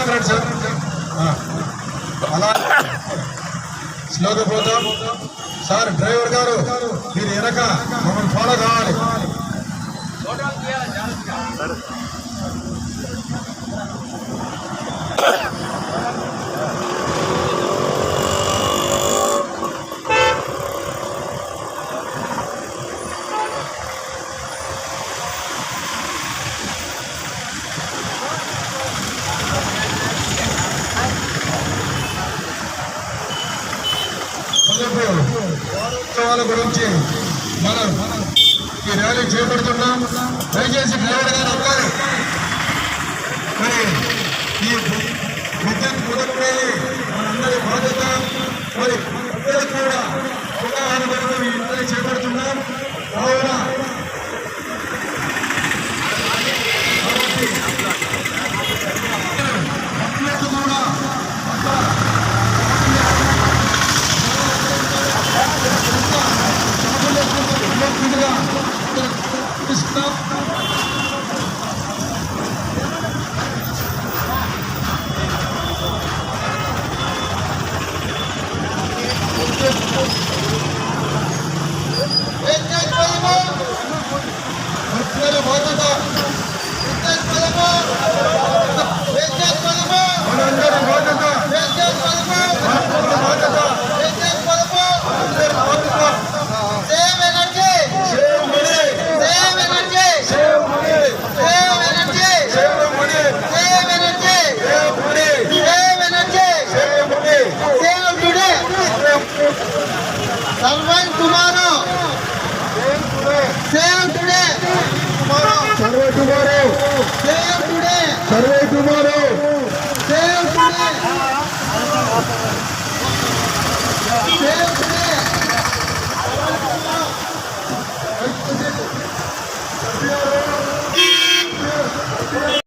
రండి సార్. అలా స్లోగా పోతాం సార్. డ్రైవర్ గారు మీరు వెనక మమ్మల్ని ఫాలో కావాలి. ఉత్సవాల గురించి మనం ఈ ర్యాలీ చేపడుతున్నాం. దయచేసి డ్రైవర్ గారు అవ్వాలి. మరి ఈ విద్యుత్ కుదరమే మనందరి బాధ్యత. మరి అందరికీ కూడా అవగాహన కొరకు ఈ ర్యాలీ చేపడుతున్నాం. కావున Survive tomorrow. Save today. Survive tomorrow.